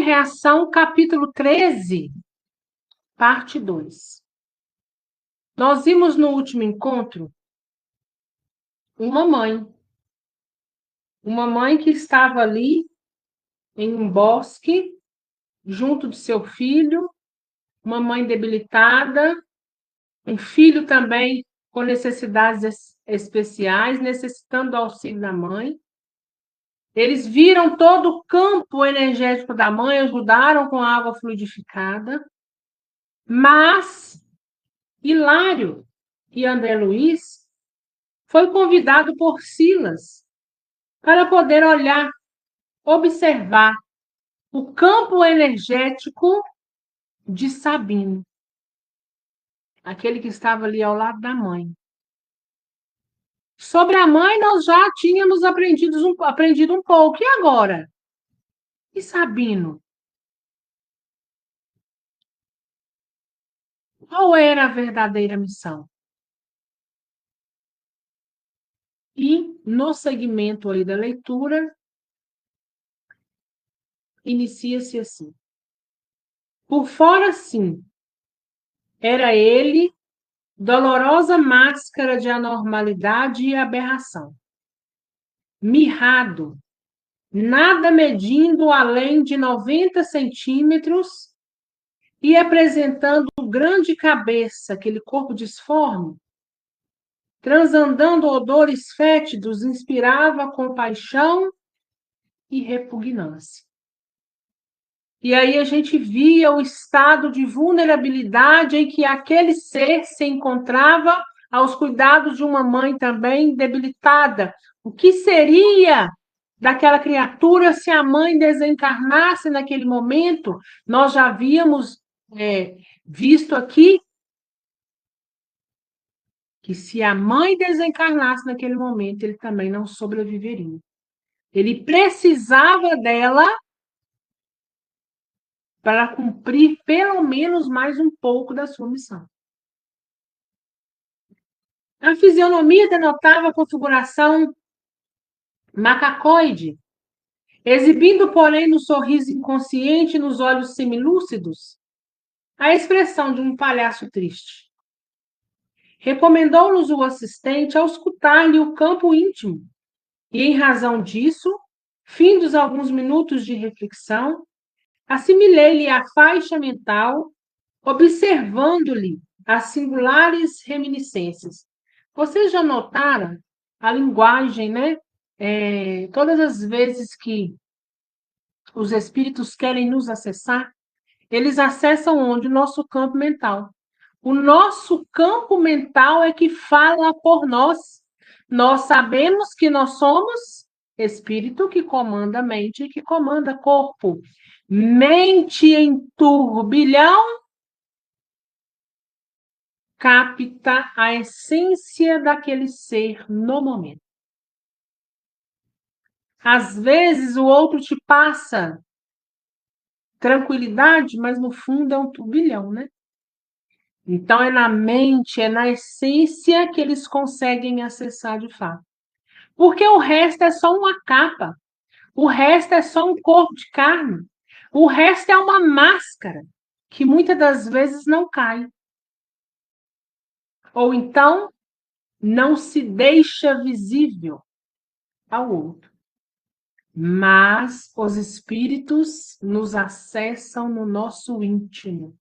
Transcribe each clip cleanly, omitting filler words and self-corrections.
reação, capítulo 13, parte 2. Nós vimos no último encontro uma mãe que estava ali em um bosque, junto de seu filho, uma mãe debilitada, um filho também com necessidades especiais, necessitando do auxílio da mãe. Eles viram todo o campo energético da mãe, ajudaram com a água fluidificada, mas Hilário e André Luiz foi convidado por Silas para poder olhar, observar o campo energético de Sabino, aquele que estava ali ao lado da mãe. Sobre a mãe, nós já tínhamos aprendido um pouco. E agora? E Sabino? Qual era a verdadeira missão? E, no segmento ali da leitura, inicia-se assim. Por fora, sim, era ele, dolorosa máscara de anormalidade e aberração. Mirrado, nada medindo além de 90 centímetros e apresentando grande cabeça, aquele corpo disforme, transandando odores fétidos, inspirava compaixão e repugnância. E aí a gente via o estado de vulnerabilidade em que aquele ser se encontrava aos cuidados de uma mãe também debilitada. O que seria daquela criatura se a mãe desencarnasse naquele momento? Nós já havíamos visto aqui que se a mãe desencarnasse naquele momento, ele também não sobreviveria. Ele precisava dela para cumprir pelo menos mais um pouco da sua missão. A fisionomia denotava a configuração macacoide, exibindo, porém, no sorriso inconsciente e nos olhos semilúcidos, a expressão de um palhaço triste. Recomendou-nos o assistente auscultar-lhe o campo íntimo, e, em razão disso, findos alguns minutos de reflexão, assimilei-lhe a faixa mental, observando-lhe as singulares reminiscências. Vocês já notaram a linguagem, né? Todas as vezes que os espíritos querem nos acessar, eles acessam onde? O nosso campo mental. O nosso campo mental é que fala por nós. Nós sabemos que nós somos espírito que comanda a mente e que comanda corpo. Mente em turbilhão capta a essência daquele ser no momento. Às vezes o outro te passa tranquilidade, mas no fundo é um turbilhão, né? Então é na mente, é na essência que eles conseguem acessar de fato. Porque o resto é só uma capa, o resto é só um corpo de carne, o resto é uma máscara que muitas das vezes não cai. Ou então não se deixa visível ao outro. Mas os espíritos nos acessam no nosso íntimo.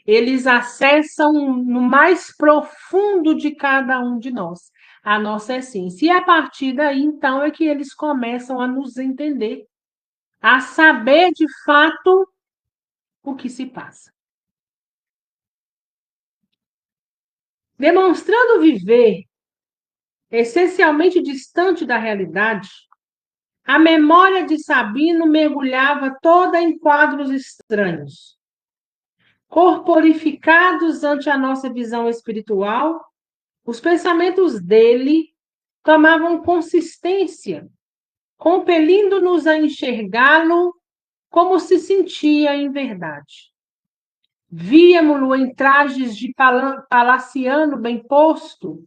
Eles acessam no mais profundo de cada um de nós, a nossa essência. E a partir daí, então, é que eles começam a nos entender, a saber de fato o que se passa. Demonstrando viver essencialmente distante da realidade, a memória de Sabino mergulhava toda em quadros estranhos, corporificados ante a nossa visão espiritual. Os pensamentos dele tomavam consistência, compelindo-nos a enxergá-lo como se sentia em verdade. Víamo-lo em trajes de palaciano bem posto,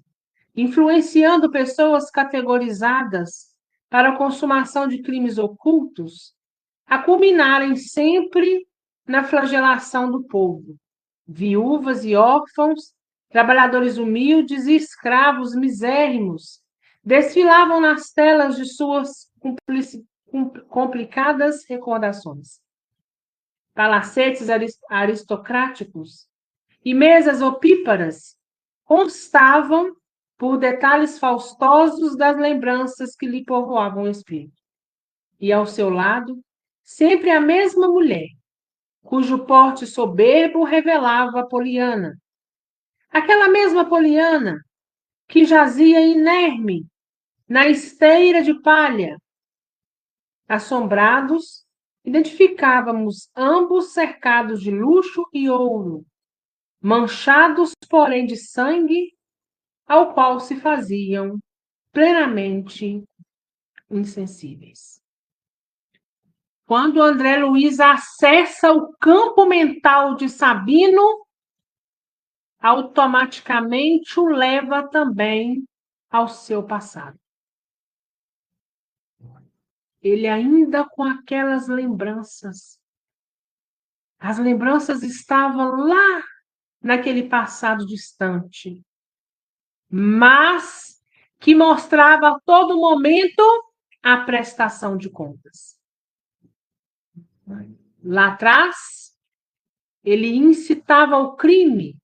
influenciando pessoas categorizadas para a consumação de crimes ocultos, a culminarem sempre na flagelação do povo. Viúvas e órfãos, trabalhadores humildes e escravos misérrimos desfilavam nas telas de suas complicadas recordações. Palacetes aristocráticos e mesas opíparas constavam por detalhes faustosos das lembranças que lhe povoavam o espírito. E ao seu lado, sempre a mesma mulher, cujo porte soberbo revelava a Poliana. Aquela mesma Poliana que jazia inerme na esteira de palha. Assombrados, identificávamos ambos cercados de luxo e ouro, manchados, porém, de sangue, ao qual se faziam plenamente insensíveis. Quando André Luiz acessa o campo mental de Sabino, automaticamente o leva também ao seu passado. Ele ainda com aquelas lembranças. As lembranças estavam lá naquele passado distante, mas que mostrava a todo momento a prestação de contas. Lá atrás, ele incitava ao crime.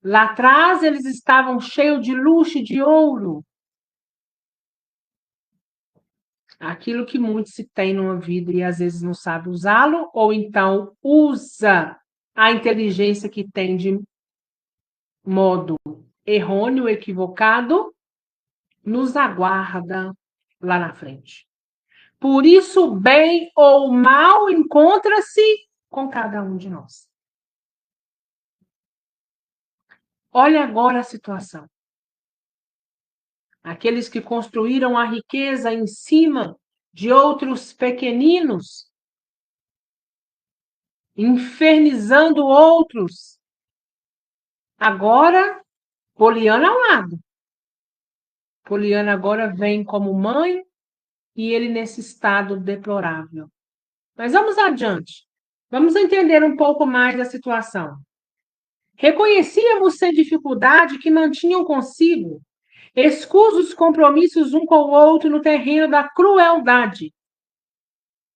Lá atrás, eles estavam cheios de luxo e de ouro. Aquilo que muito se tem numa vida e às vezes não sabe usá-lo, ou então usa a inteligência que tem de modo errôneo, equivocado, nos aguarda lá na frente. Por isso, o bem ou o mal encontra-se com cada um de nós. Olha agora a situação. Aqueles que construíram a riqueza em cima de outros pequeninos, infernizando outros. Agora, Poliana ao lado. Poliana agora vem como mãe e ele nesse estado deplorável. Mas vamos adiante. Vamos entender um pouco mais da situação. Reconhecíamos sem dificuldade que mantinham consigo escusos compromissos um com o outro no terreno da crueldade.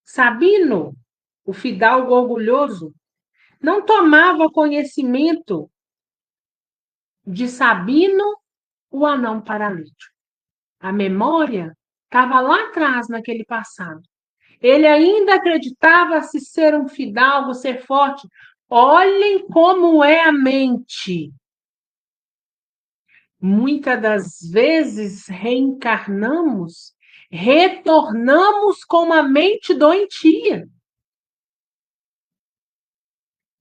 Sabino, o fidalgo orgulhoso, não tomava conhecimento de Sabino, o anão paralítico. A memória estava lá atrás, naquele passado. Ele ainda acreditava-se ser um fidalgo, ser forte. Olhem como é a mente. Muitas das vezes reencarnamos, retornamos com uma mente doentia,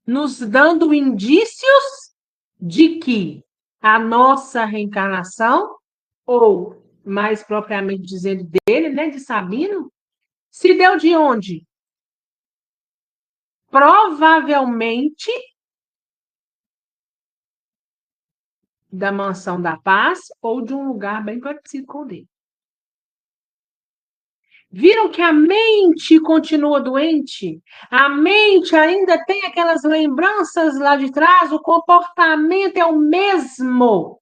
nos dando indícios de que a nossa reencarnação, ou mais propriamente dizendo dele, né, de Sabino, se deu de onde? Provavelmente da Mansão da Paz ou de um lugar bem parecido com o dele. Viram que a mente continua doente? A mente ainda tem aquelas lembranças lá de trás, o comportamento é o mesmo.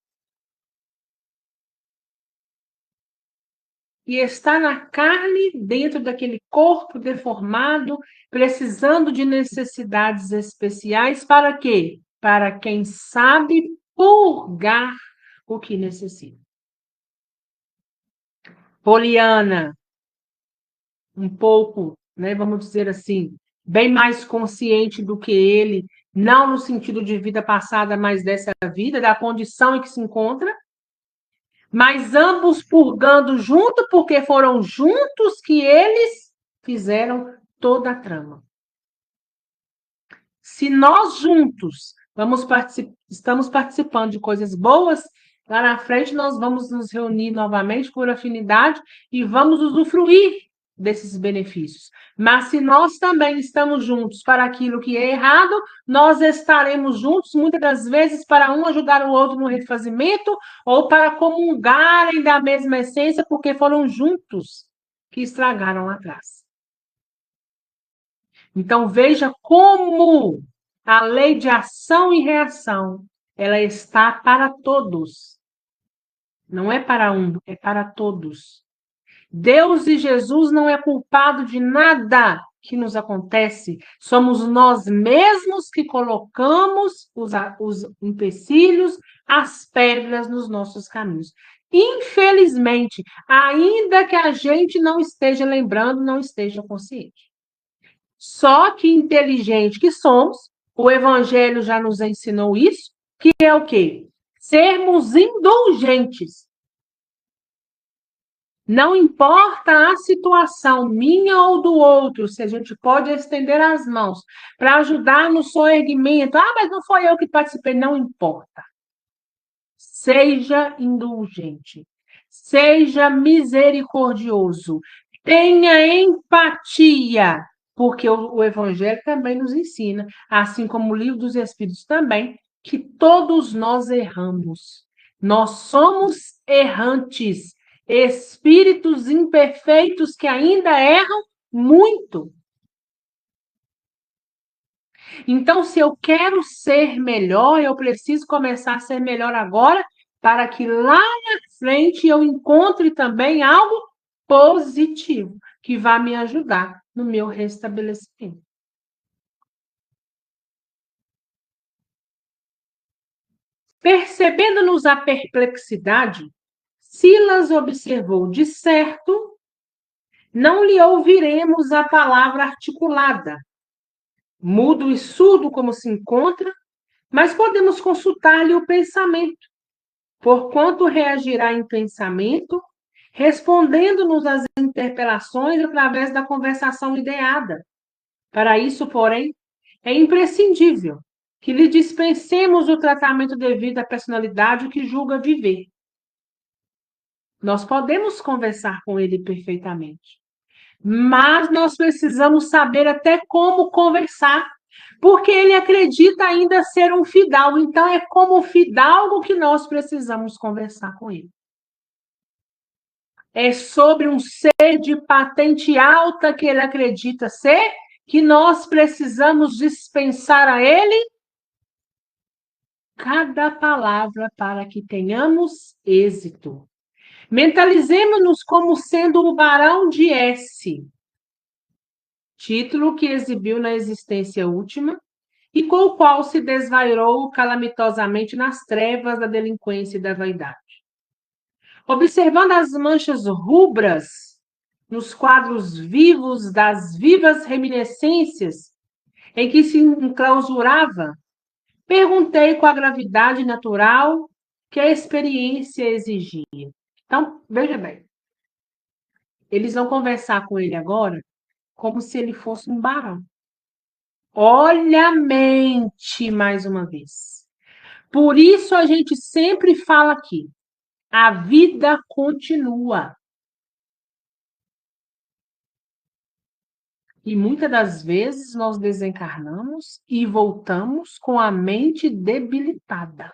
E está na carne, dentro daquele corpo deformado, precisando de necessidades especiais, para quê? Para quem sabe purgar o que necessita. Poliana, um pouco, né, vamos dizer assim, bem mais consciente do que ele, não no sentido de vida passada, mas dessa vida, da condição em que se encontra, mas ambos purgando junto, porque foram juntos que eles fizeram toda a trama. Se nós juntos estamos participando de coisas boas, lá na frente nós vamos nos reunir novamente por afinidade e vamos usufruir desses benefícios. Mas se nós também estamos juntos para aquilo que é errado, nós estaremos juntos muitas das vezes para um ajudar o outro no refazimento ou para comungarem da mesma essência porque foram juntos que estragaram lá atrás. Então, veja como a lei de ação e reação, ela está para todos. Não é para um, é para todos. Deus e Jesus não é culpado de nada que nos acontece. Somos nós mesmos que colocamos os empecilhos, as pedras nos nossos caminhos. Infelizmente, ainda que a gente não esteja lembrando, não esteja consciente. Só que inteligente que somos, o Evangelho já nos ensinou isso, que é o quê? Sermos indulgentes. Não importa a situação minha ou do outro, se a gente pode estender as mãos para ajudar no soerguimento. Ah, mas não foi eu que participei. Não importa. Seja indulgente. Seja misericordioso. Tenha empatia, porque o Evangelho também nos ensina, assim como o Livro dos Espíritos também, que todos nós erramos. Nós somos errantes, espíritos imperfeitos que ainda erram muito. Então, se eu quero ser melhor, eu preciso começar a ser melhor agora, para que lá na frente eu encontre também algo positivo que vá me ajudar no meu restabelecimento. Percebendo-nos a perplexidade, Silas observou: de certo, não lhe ouviremos a palavra articulada, mudo e surdo como se encontra, mas podemos consultar-lhe o pensamento, porquanto reagirá em pensamento, respondendo-nos às interpelações através da conversação ideada. Para isso, porém, é imprescindível que lhe dispensemos o tratamento devido à personalidade que julga viver. Nós podemos conversar com ele perfeitamente, mas nós precisamos saber até como conversar, porque ele acredita ainda ser um fidalgo, então é como fidalgo que nós precisamos conversar com ele. É sobre um ser de patente alta que ele acredita ser, que nós precisamos dispensar a ele cada palavra para que tenhamos êxito. Mentalizemos-nos como sendo o barão de S, título que exibiu na existência última e com o qual se desvairou calamitosamente nas trevas da delinquência e da vaidade. Observando as manchas rubras nos quadros vivos das vivas reminiscências em que se enclausurava, perguntei com a gravidade natural que a experiência exigia. Então, veja bem, eles vão conversar com ele agora como se ele fosse um barão. Olha a mente, mais uma vez. Por isso a gente sempre fala aqui, a vida continua. E muitas das vezes nós desencarnamos e voltamos com a mente debilitada.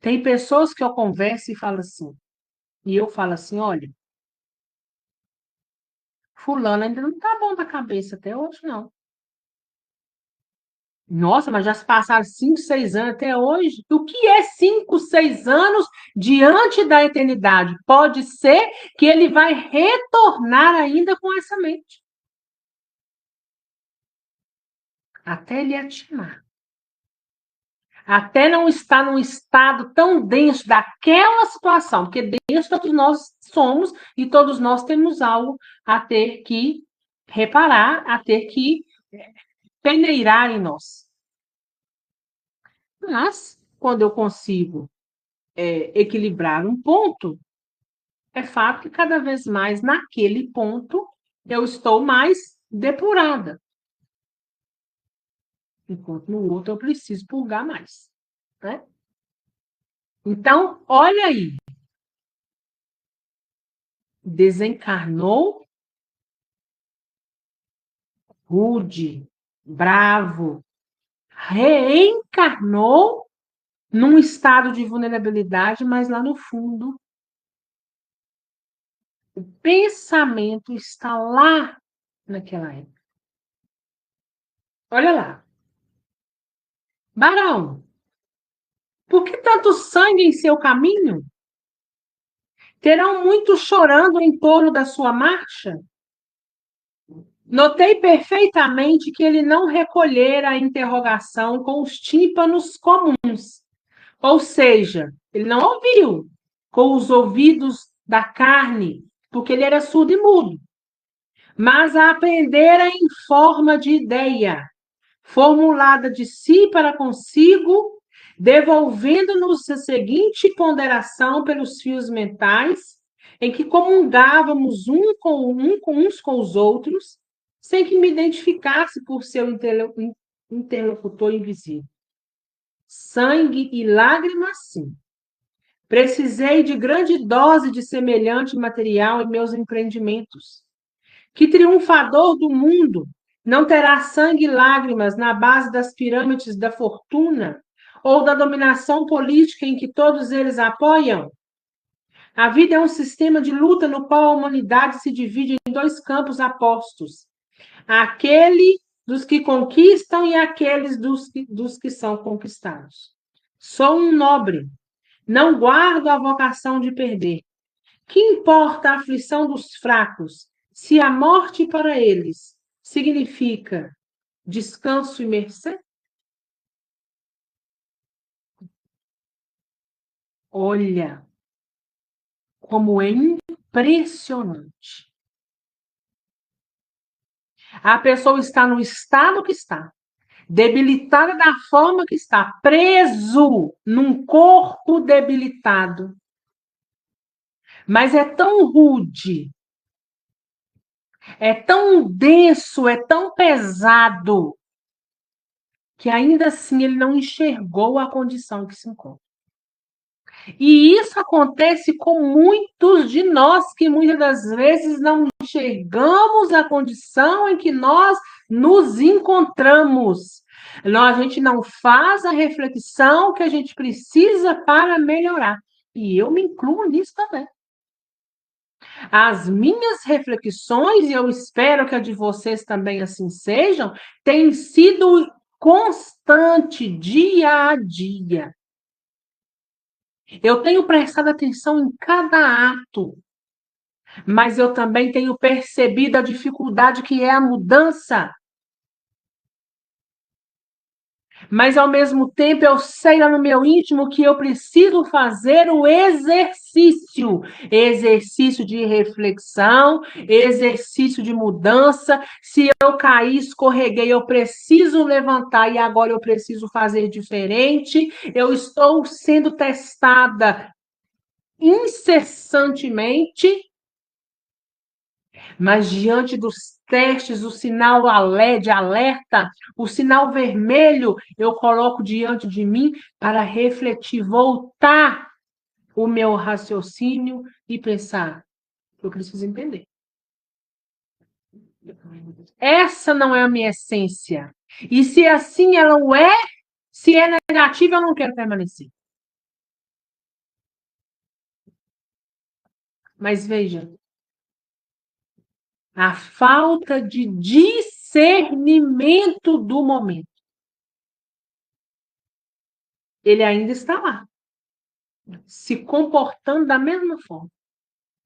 Tem pessoas que eu converso e falo assim, e eu falo assim, olha, fulano ainda não tá bom da cabeça até hoje, não. Nossa, mas já se passaram 5, 6 anos até hoje. O que é 5, 6 anos diante da eternidade? Pode ser que ele vai retornar ainda com essa mente. Até ele atinar. Até não estar num estado tão denso daquela situação, porque denso todos nós somos e todos nós temos algo a ter que reparar, a ter que peneirar em nós. Mas, quando eu consigo equilibrar um ponto, é fato que cada vez mais naquele ponto eu estou mais depurada. Enquanto no outro eu preciso purgar mais. Né? Então, olha aí. Desencarnou rude, bravo, reencarnou num estado de vulnerabilidade, mas lá no fundo, o pensamento está lá naquela época. Olha lá. Barão, por que tanto sangue em seu caminho? Terão muitos chorando em torno da sua marcha? Notei perfeitamente que ele não recolhera a interrogação com os tímpanos comuns, ou seja, ele não ouviu com os ouvidos da carne, porque ele era surdo e mudo, mas a aprendera em forma de ideia, formulada de si para consigo, devolvendo-nos a seguinte ponderação pelos fios mentais, em que comungávamos uns com os outros, sem que me identificasse por seu interlocutor invisível. Sangue e lágrimas, sim. Precisei de grande dose de semelhante material em meus empreendimentos. Que triunfador do mundo não terá sangue e lágrimas na base das pirâmides da fortuna ou da dominação política em que todos eles apoiam? A vida é um sistema de luta no qual a humanidade se divide em dois campos apostos: aquele dos que conquistam e aqueles dos que são conquistados. Sou um nobre, não guardo a vocação de perder. Que importa a aflição dos fracos, se a morte para eles significa descanso e mercê? Olha como é impressionante. A pessoa está no estado que está, debilitada da forma que está, preso num corpo debilitado. Mas é tão rude, é tão denso, é tão pesado, que ainda assim ele não enxergou a condição que se encontra. E isso acontece com muitos de nós que muitas das vezes não enxergamos a condição em que nós nos encontramos. A gente não faz a reflexão que a gente precisa para melhorar. E eu me incluo nisso também. As minhas reflexões, e eu espero que a de vocês também assim sejam, têm sido constante, dia a dia. Eu tenho prestado atenção em cada ato, mas eu também tenho percebido a dificuldade que é a mudança. Mas, ao mesmo tempo, eu sei lá no meu íntimo que eu preciso fazer o exercício. Exercício de reflexão, exercício de mudança. Se eu caí, escorreguei, eu preciso levantar e agora eu preciso fazer diferente. Eu estou sendo testada incessantemente, mas diante dos testes, o sinal de alerta, o sinal vermelho, eu coloco diante de mim para refletir, voltar o meu raciocínio e pensar: eu preciso entender. Essa não é a minha essência. E se assim ela não é, se é negativa, eu não quero permanecer. Mas veja, a falta de discernimento do momento. Ele ainda está lá, se comportando da mesma forma.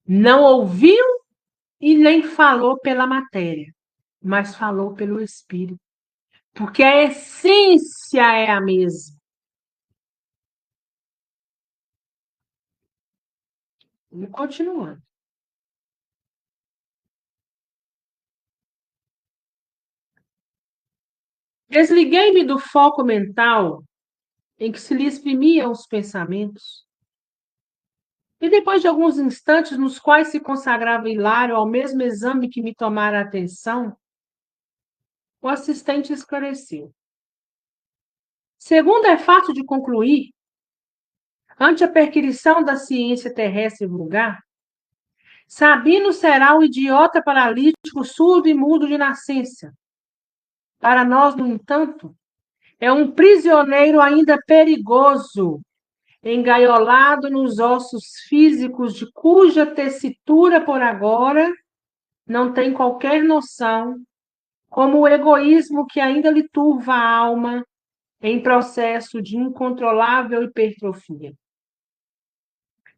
Não ouviu e nem falou pela matéria, mas falou pelo espírito. Porque a essência é a mesma. E continuando. Desliguei-me do foco mental em que se lhe exprimiam os pensamentos. E depois de alguns instantes nos quais se consagrava hilário ao mesmo exame que me tomara a atenção, o assistente esclareceu. Segundo é fácil de concluir, ante a perquisição da ciência terrestre vulgar, Sabino será um idiota paralítico, surdo e mudo de nascença. Para nós, no entanto, é um prisioneiro ainda perigoso, engaiolado nos ossos físicos de cuja tessitura, por agora, não tem qualquer noção, como o egoísmo que ainda lhe turva a alma em processo de incontrolável hipertrofia.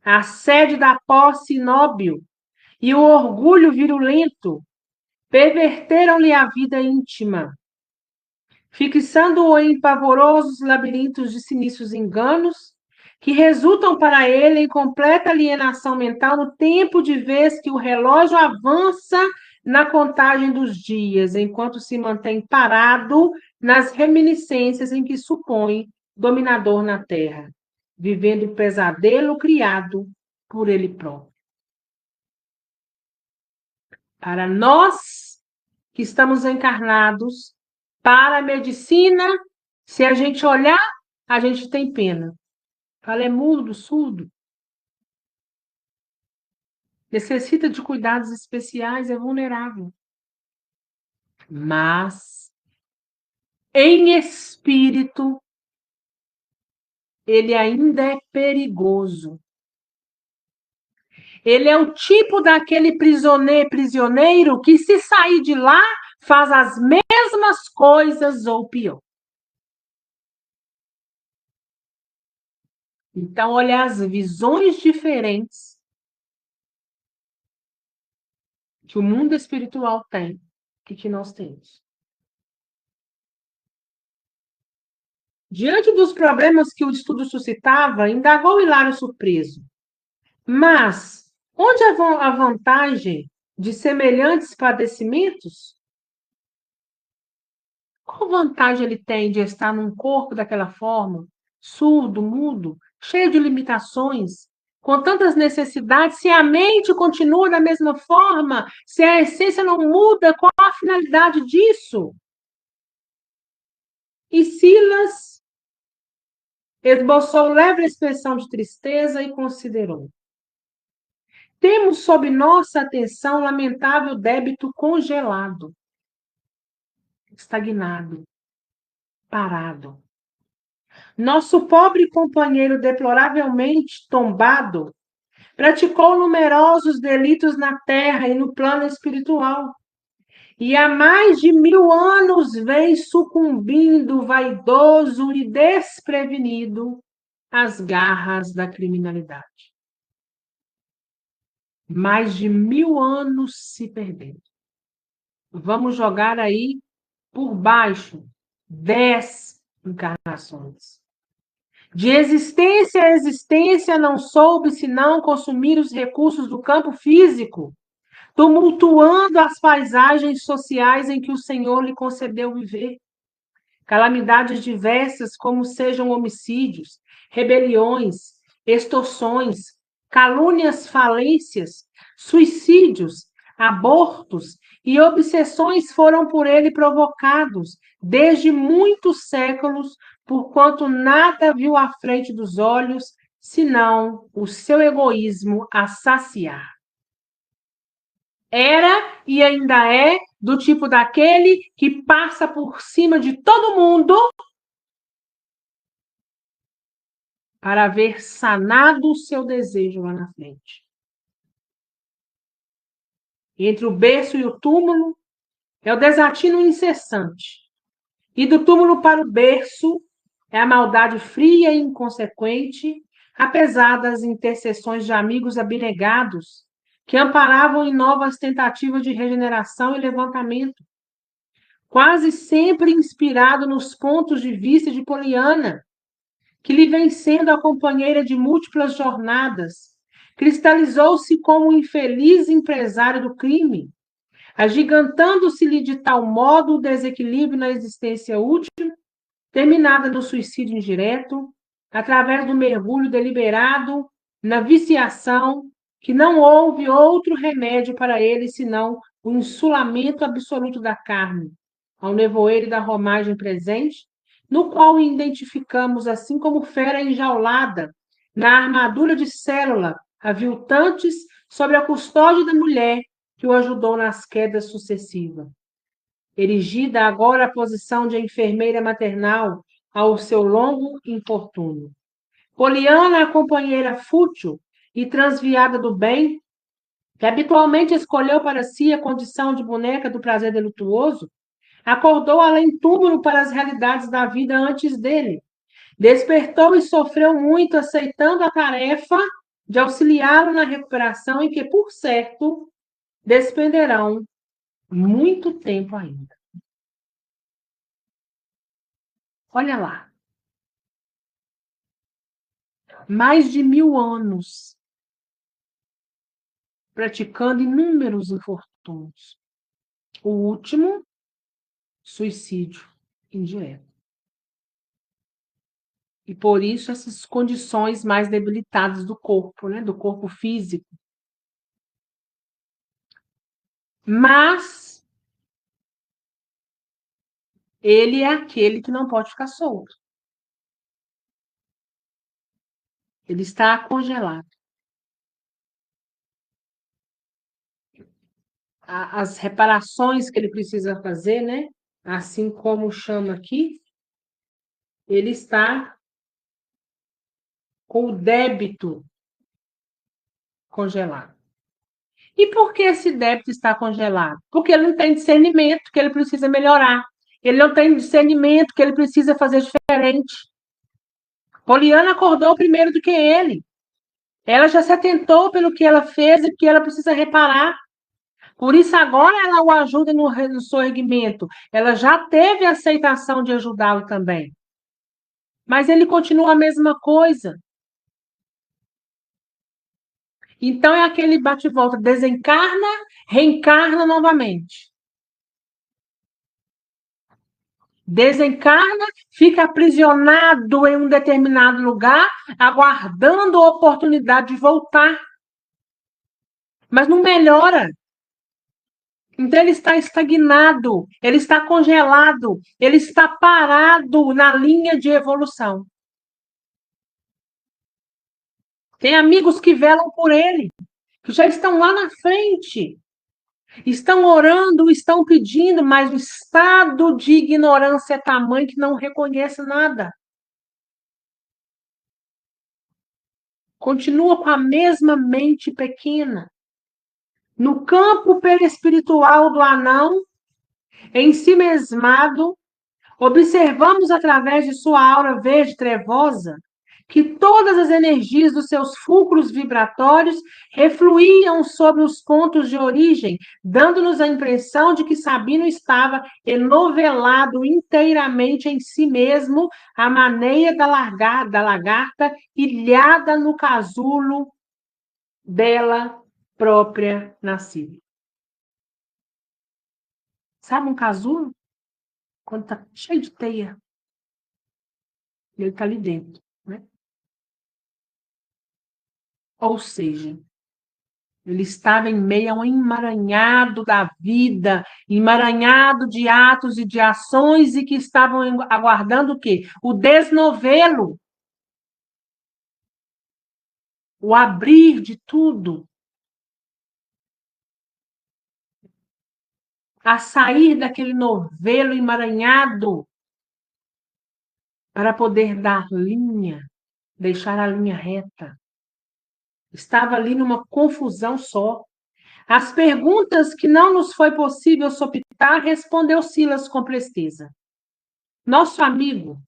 A sede da posse inóbil e o orgulho virulento perverteram-lhe a vida íntima, fixando-o em pavorosos labirintos de sinistros enganos, que resultam para ele em completa alienação mental no tempo de vez que o relógio avança na contagem dos dias, enquanto se mantém parado nas reminiscências em que supõe dominador na terra, vivendo o pesadelo criado por ele próprio. Para nós que estamos encarnados, para a medicina, se a gente olhar, a gente tem pena. Fala, é mudo, surdo. Necessita de cuidados especiais, é vulnerável. Mas, em espírito, ele ainda é perigoso. Ele é o tipo daquele prisioneiro que, se sair de lá, faz as mesmas coisas ou pior. Então, olha as visões diferentes que o mundo espiritual tem e que nós temos. Diante dos problemas que o estudo suscitava, indagou Hilário surpreso. Mas, onde a vantagem de semelhantes padecimentos? Qual vantagem ele tem de estar num corpo daquela forma, surdo, mudo, cheio de limitações, com tantas necessidades, se a mente continua da mesma forma, se a essência não muda, qual a finalidade disso? E Silas esboçou leve expressão de tristeza e considerou: temos sob nossa atenção lamentável débito congelado, estagnado, parado. Nosso pobre companheiro, deploravelmente tombado, praticou numerosos delitos na terra e no plano espiritual. E há mais de 1000 anos vem sucumbindo, vaidoso e desprevenido, às garras da criminalidade. Mais de 1000 anos se perdendo. Vamos jogar aí por baixo 10 encarnações. De existência a existência não soube senão consumir os recursos do campo físico, tumultuando as paisagens sociais em que o Senhor lhe concedeu viver. Calamidades diversas, como sejam homicídios, rebeliões, extorsões, calúnias, falências, suicídios, abortos e obsessões foram por ele provocados desde muitos séculos, porquanto nada viu à frente dos olhos, senão o seu egoísmo a saciar. Era e ainda é do tipo daquele que passa por cima de todo mundo para ver sanado o seu desejo lá na frente. Entre o berço e o túmulo é o desatino incessante. E do túmulo para o berço é a maldade fria e inconsequente, apesar das intercessões de amigos abnegados que amparavam em novas tentativas de regeneração e levantamento, quase sempre inspirado nos pontos de vista de Poliana, que lhe vem sendo a companheira de múltiplas jornadas, cristalizou-se como um infeliz empresário do crime, agigantando-se-lhe de tal modo o desequilíbrio na existência útil, terminada no suicídio indireto, através do mergulho deliberado na viciação, que não houve outro remédio para ele senão o insulamento absoluto da carne, ao nevoeiro da romagem presente, no qual identificamos, assim como fera enjaulada, na armadura de célula, aviltantes sobre a custódia da mulher que o ajudou nas quedas sucessivas. Erigida agora à posição de enfermeira maternal ao seu longo infortúnio. Poliana, a companheira fútil e transviada do bem, que habitualmente escolheu para si a condição de boneca do prazer delituoso, acordou além túmulo para as realidades da vida antes dele. Despertou e sofreu muito, aceitando a tarefa de auxiliá-lo na recuperação, em que, por certo, despenderão muito tempo ainda. Olha lá. Mais de 1000 anos praticando inúmeros infortúnios. O último, suicídio indireto. E por isso essas condições mais debilitadas do corpo, né? Do corpo físico. Mas ele é aquele que não pode ficar solto. Ele está congelado. As reparações que ele precisa fazer, né? Assim como chama aqui, ele está com o débito congelado. E por que esse débito está congelado? Porque ele não tem discernimento, que ele precisa melhorar. Ele não tem discernimento, que ele precisa fazer diferente. Poliana acordou primeiro do que ele. Ela já se atentou pelo que ela fez e que ela precisa reparar. Por isso, agora ela o ajuda no sorgimento. Ela já teve a aceitação de ajudá-lo também. Mas ele continua a mesma coisa. Então, é aquele bate-volta: desencarna, reencarna novamente. Desencarna, fica aprisionado em um determinado lugar, aguardando a oportunidade de voltar. Mas não melhora. Então, ele está estagnado, ele está congelado, ele está parado na linha de evolução. Tem amigos que velam por ele, que já estão lá na frente. Estão orando, estão pedindo, mas o estado de ignorância é tamanho que não reconhece nada. Continua com a mesma mente pequena. No campo perispiritual do anão, ensimesmado, observamos através de sua aura verde trevosa que todas as energias dos seus fulcros vibratórios refluíam sobre os pontos de origem, dando-nos a impressão de que Sabino estava enovelado inteiramente em si mesmo, à maneira da lagarta ilhada no casulo dela própria nascida. Sabe um casulo? Quando está cheio de teia. Ele está ali dentro, né? Ou seja, ele estava em meio a um emaranhado da vida, emaranhado de atos e de ações, e que estavam aguardando o quê? O desnovelo, o abrir de tudo, a sair daquele novelo emaranhado para poder dar linha, deixar a linha reta. Estava ali numa confusão só. As perguntas que não nos foi possível sopitar, respondeu Silas com presteza. Nosso amigo,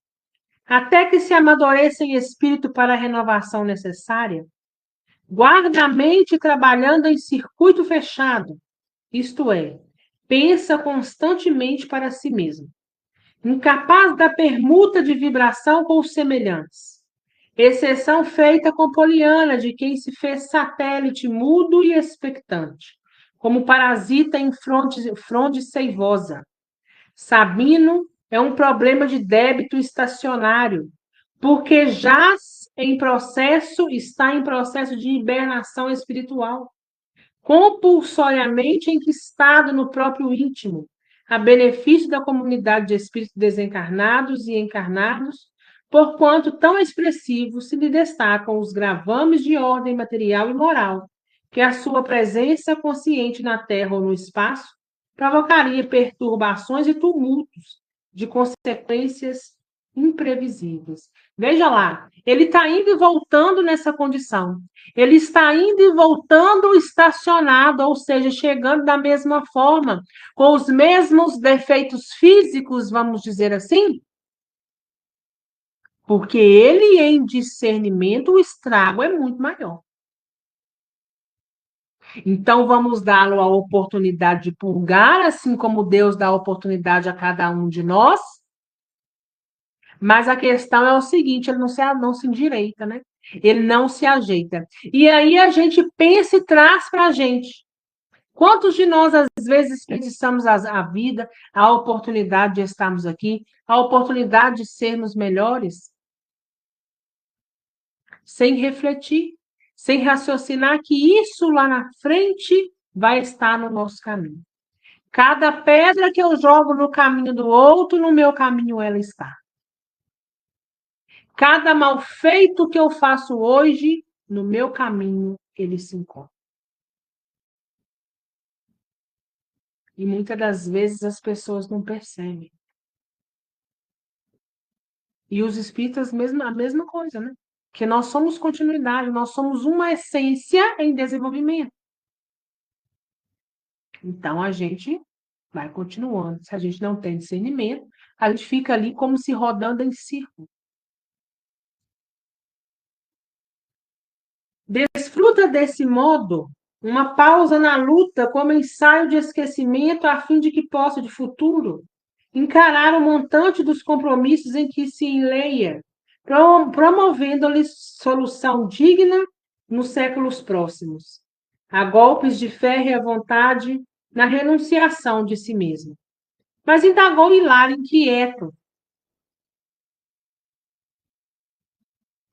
até que se amadureça em espírito para a renovação necessária, guarda a mente trabalhando em circuito fechado, isto é, pensa constantemente para si mesmo, incapaz da permuta de vibração com os semelhantes. Exceção feita com Poliana, de quem se fez satélite mudo e expectante, como parasita em fronde seivosa. Sabino é um problema de débito estacionário, porque está em processo de hibernação espiritual, compulsoriamente enquistado no próprio íntimo, a benefício da comunidade de espíritos desencarnados e encarnados, porquanto tão expressivos se lhe destacam os gravames de ordem material e moral, que a sua presença consciente na Terra ou no espaço provocaria perturbações e tumultos de consequências imprevisíveis. Veja lá, ele está indo e voltando nessa condição. Ele está indo e voltando estacionado, ou seja, chegando da mesma forma, com os mesmos defeitos físicos, vamos dizer assim, porque ele, em discernimento, o estrago é muito maior. Então, vamos dá-lo a oportunidade de purgar, assim como Deus dá a oportunidade a cada um de nós. Mas a questão é o seguinte, ele não se endireita, né? Ele não se ajeita. E aí a gente pensa e traz para a gente. Quantos de nós, às vezes, desperdiçamos a vida, a oportunidade de estarmos aqui, a oportunidade de sermos melhores, sem refletir, sem raciocinar que isso lá na frente vai estar no nosso caminho. Cada pedra que eu jogo no caminho do outro, no meu caminho ela está. Cada mal feito que eu faço hoje, no meu caminho, ele se encontra. E muitas das vezes as pessoas não percebem. E os espíritas, a mesma coisa, né? Que nós somos continuidade, nós somos uma essência em desenvolvimento. Então a gente vai continuando. Se a gente não tem discernimento, a gente fica ali como se rodando em círculo. Desfruta desse modo uma pausa na luta como ensaio de esquecimento a fim de que possa, de futuro, encarar o montante dos compromissos em que se enleia, promovendo-lhe solução digna nos séculos próximos, a golpes de férrea vontade na renunciação de si mesmo. Mas indagou Hilário inquieto.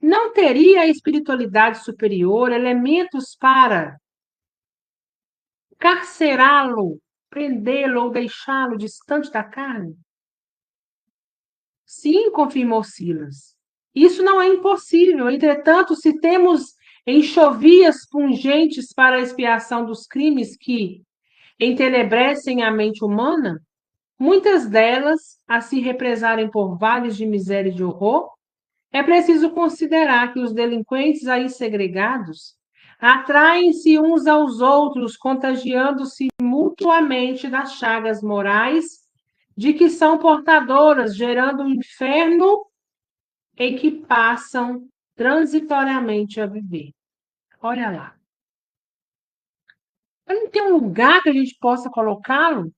Não teria a espiritualidade superior elementos para carcerá-lo, prendê-lo ou deixá-lo distante da carne? Sim, confirmou Silas. Isso não é impossível. Entretanto, se temos enxovias pungentes para a expiação dos crimes que entenebrecem a mente humana, muitas delas, a se represarem por vales de miséria e de horror, é preciso considerar que os delinquentes aí segregados atraem-se uns aos outros, contagiando-se mutuamente das chagas morais de que são portadoras, gerando um inferno em que passam transitoriamente a viver. Olha lá. Não tem um lugar que a gente possa colocá-lo?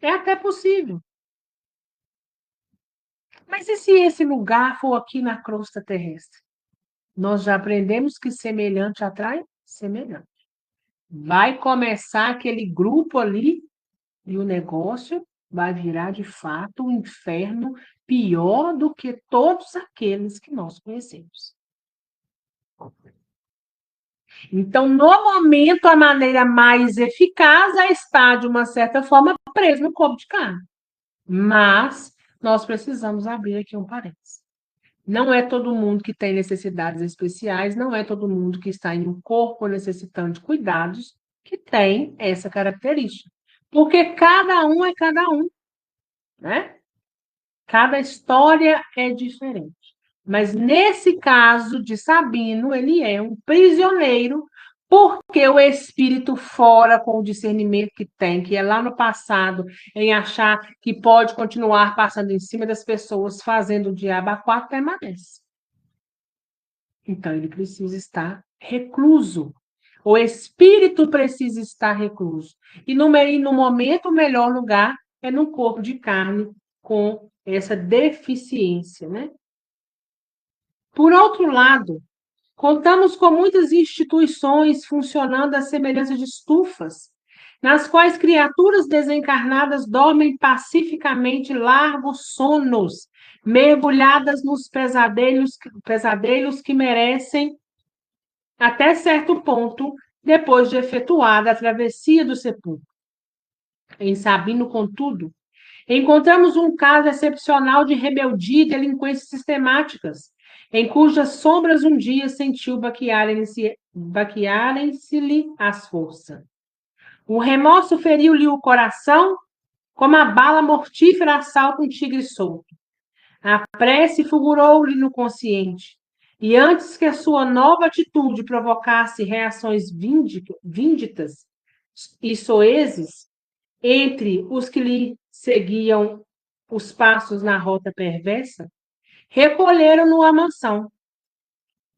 É até possível. Mas e se esse lugar for aqui na crosta terrestre? Nós já aprendemos que semelhante atrai semelhante. Vai começar aquele grupo ali e o negócio vai virar de fato um inferno pior do que todos aqueles que nós conhecemos. Então, no momento, a maneira mais eficaz é estar, de uma certa forma, preso no corpo de carne. Mas nós precisamos abrir aqui um parênteses. Não é todo mundo que tem necessidades especiais, não é todo mundo que está em um corpo necessitando de cuidados que tem essa característica. Porque cada um é cada um, né? Cada história é diferente. Mas nesse caso de Sabino, ele é um prisioneiro porque o espírito fora com o discernimento que tem, que é lá no passado, em achar que pode continuar passando em cima das pessoas, fazendo o diabo a quatro, permanece. Então, ele precisa estar recluso. O espírito precisa estar recluso. E no momento, o melhor lugar é no corpo de carne com essa deficiência, né? Por outro lado, contamos com muitas instituições funcionando à semelhança de estufas, nas quais criaturas desencarnadas dormem pacificamente largos sonos, mergulhadas nos pesadelos que merecem, até certo ponto, depois de efetuada a travessia do sepulcro. Em Sabino, contudo, encontramos um caso excepcional de rebeldia e delinquências sistemáticas, em cujas sombras um dia sentiu baquearem-se-lhe as forças. O remorso feriu-lhe o coração, como a bala mortífera assalta um tigre solto. A prece fulgurou-lhe no consciente, e antes que a sua nova atitude provocasse reações vínditas e soezes entre os que lhe seguiam os passos na rota perversa, recolheram-no à mansão,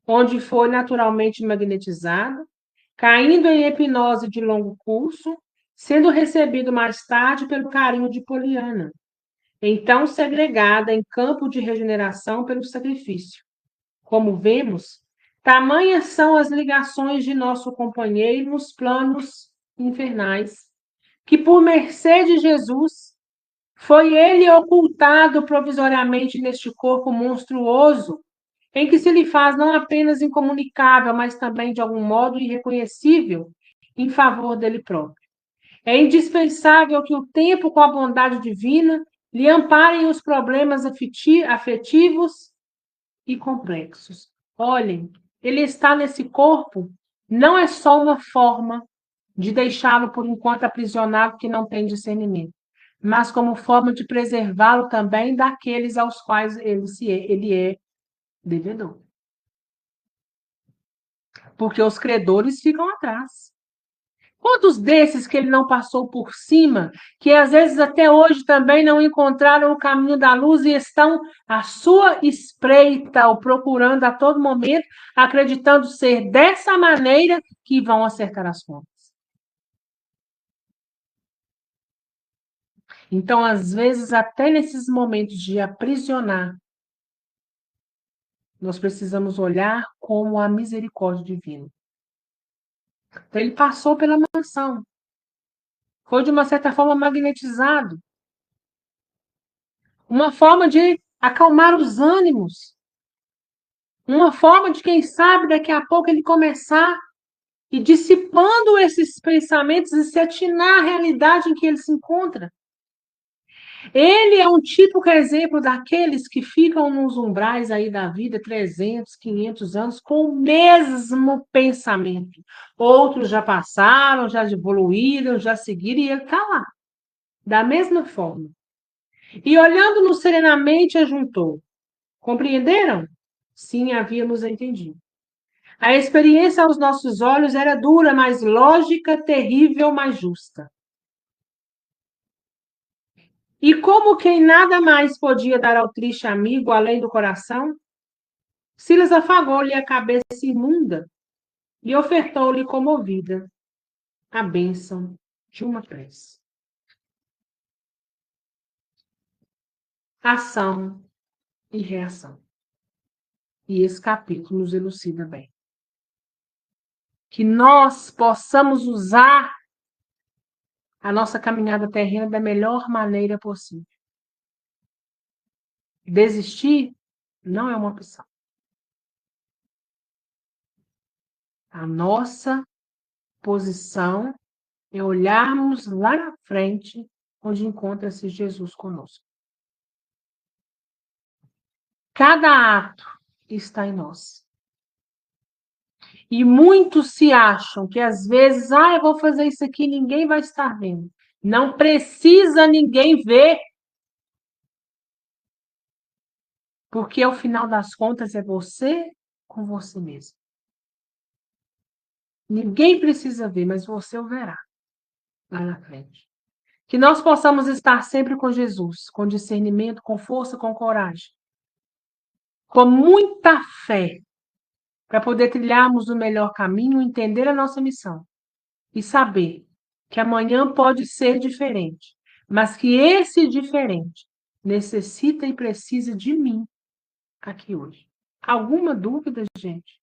onde foi naturalmente magnetizado, caindo em hipnose de longo curso, sendo recebido mais tarde pelo carinho de Poliana, então segregada em campo de regeneração pelo sacrifício. Como vemos, tamanhas são as ligações de nosso companheiro nos planos infernais, que por mercê de Jesus, foi ele ocultado provisoriamente neste corpo monstruoso, em que se lhe faz não apenas incomunicável, mas também de algum modo irreconhecível em favor dele próprio. É indispensável que o tempo com a bondade divina lhe amparem os problemas afetivos e complexos. Olhem, ele está nesse corpo, não é só uma forma de deixá-lo por enquanto aprisionado que não tem discernimento, mas como forma de preservá-lo também daqueles aos quais ele é devedor. Porque os credores ficam atrás. Quantos desses que ele não passou por cima, que às vezes até hoje também não encontraram o caminho da luz e estão à sua espreita, ou procurando a todo momento, acreditando ser dessa maneira que vão acertar as contas? Então, às vezes, até nesses momentos de aprisionar, nós precisamos olhar como a misericórdia divina. Então, ele passou pela mansão. Foi, de uma certa forma, magnetizado. Uma forma de acalmar os ânimos. Uma forma de, quem sabe, daqui a pouco ele começar e dissipando esses pensamentos e se atinar à realidade em que ele se encontra. Ele é um típico exemplo daqueles que ficam nos umbrais aí da vida 300, 500 anos com o mesmo pensamento. Outros já passaram, já evoluíram, já seguiram, e ele está lá, da mesma forma. E olhando-nos serenamente, ajuntou. Compreenderam? Sim, havíamos entendido. A experiência aos nossos olhos era dura, mas lógica, terrível, mas justa. E como quem nada mais podia dar ao triste amigo além do coração, Silas afagou-lhe a cabeça imunda e ofertou-lhe comovida a bênção de uma prece. Ação e reação. E esse capítulo nos elucida bem. Que nós possamos usar a nossa caminhada terrena da melhor maneira possível. Desistir não é uma opção. A nossa posição é olharmos lá na frente, onde encontra-se Jesus conosco. Cada ato está em nós. E muitos se acham que às vezes, eu vou fazer isso aqui, ninguém vai estar vendo. Não precisa ninguém ver. Porque ao final das contas é você com você mesmo. Ninguém precisa ver, mas você o verá lá na frente. Que nós possamos estar sempre com Jesus, com discernimento, com força, com coragem, com muita fé, para poder trilharmos o melhor caminho, entender a nossa missão e saber que amanhã pode ser diferente, mas que esse diferente necessita e precisa de mim aqui hoje. Alguma dúvida, gente?